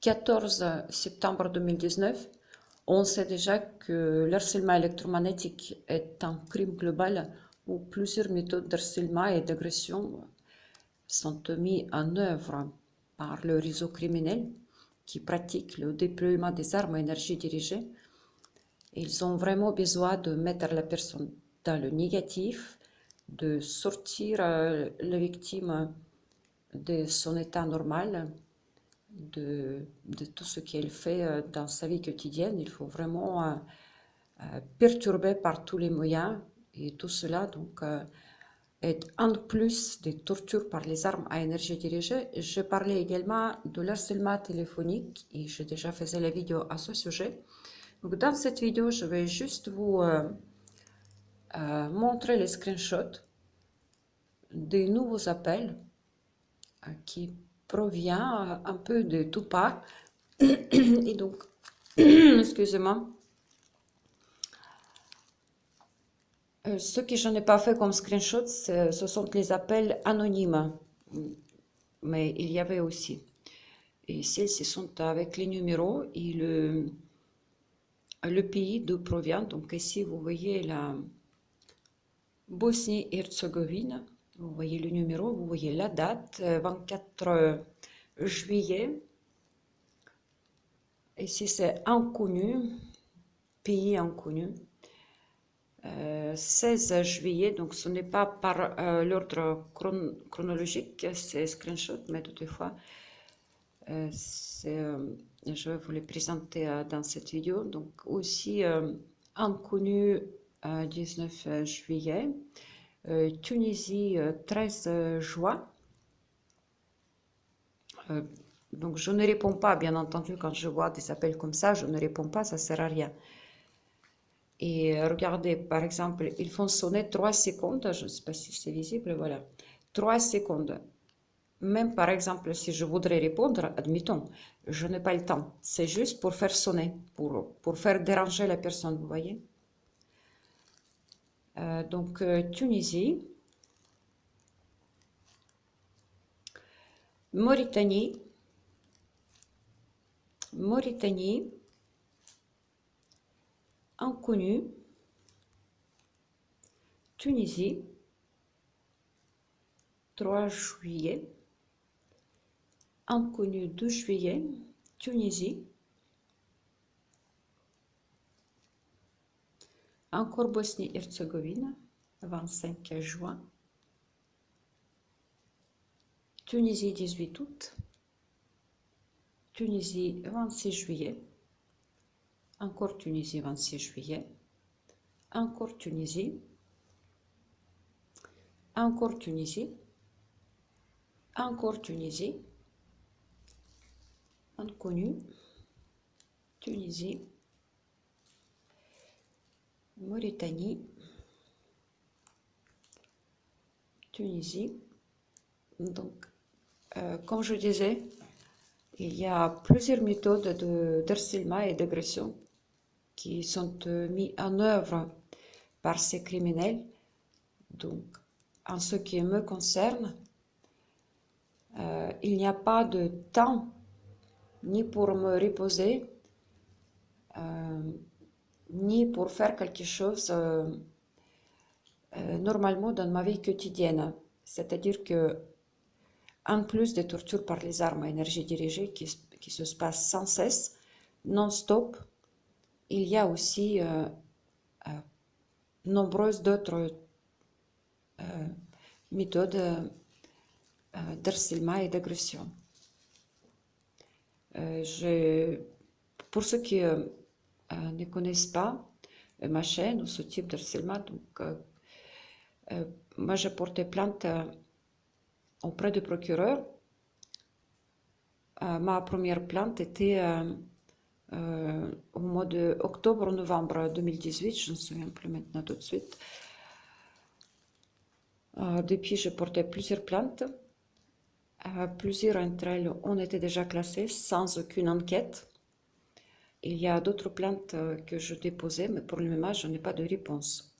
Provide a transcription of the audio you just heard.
14 septembre 2019, on sait déjà que l'harcèlement électromagnétique est un crime global où plusieurs méthodes d'harcèlement et d'agression sont mises en œuvre par le réseau criminel qui pratique le déploiement des armes à énergie dirigée. Ils ont vraiment besoin de mettre la personne dans le négatif, de sortir la victime de son état normal, de tout ce qu'elle fait dans sa vie quotidienne. Il faut vraiment perturber par tous les moyens et tout cela donc est en plus des tortures par les armes à énergie dirigée. Je parlais également de l'harcèlement téléphonique et j'ai déjà fait la vidéo à ce sujet. Donc dans cette vidéo, je vais juste vous montrer les screenshots des nouveaux appels qui provient un peu de tout part. Et donc, excusez-moi, ce que je n'ai pas fait comme screenshot, ce sont les appels anonymes, mais il y avait aussi. Et celles-ci sont avec les numéros et le pays d'où provient. Donc ici, vous voyez la Bosnie-Herzégovine. Vous voyez le numéro, vous voyez la date, 24 juillet. Ici, c'est inconnu, pays inconnu. 16 juillet, donc ce n'est pas par l'ordre chronologique, c'est screenshot, mais toutefois, je vais vous les présenter dans cette vidéo. Donc aussi inconnu 19 juillet, Tunisie 13 juin. Donc je ne réponds pas, bien entendu, quand je vois des appels comme ça, je ne réponds pas, ça ne sert à rien. Et regardez, par exemple, ils font sonner 3 secondes, je ne sais pas si c'est visible, voilà, 3 secondes. Même par exemple, si je voudrais répondre, admettons, je n'ai pas le temps, c'est juste pour faire sonner, pour faire déranger la personne, vous voyez. Donc, Tunisie, Mauritanie, inconnu, Tunisie, 3 juillet, inconnu 2 juillet, Tunisie, encore Bosnie-Herzégovine, 25 juin, Tunisie 18 août, Tunisie 26 juillet, encore Tunisie 26 juillet, encore Tunisie, encore Tunisie, encore Tunisie, inconnu, Tunisie, Mauritanie, Tunisie. Donc, comme je disais, il y a plusieurs méthodes d'harcèlement et d'agression qui sont mises en œuvre par ces criminels. Donc, en ce qui me concerne, il n'y a pas de temps ni pour me reposer, ni pour faire quelque chose normalement dans ma vie quotidienne. C'est-à-dire que, en plus des tortures par les armes à énergie dirigée qui se passent sans cesse, non-stop, il y a aussi nombreuses d'autres méthodes d'harcèlement et d'agression. Pour ceux qui ne connaissent pas ma chaîne ou ce type d'harcèlement, donc moi j'ai porté plainte auprès du procureur. Ma première plainte était au mois de octobre-novembre 2018, je ne me souviens plus maintenant tout de suite. Depuis, j'ai porté plusieurs plaintes. Plusieurs d'entre elles ont été déjà classées sans aucune enquête. Il y a d'autres plaintes que je déposais, mais pour le moment, je n'ai pas de réponse.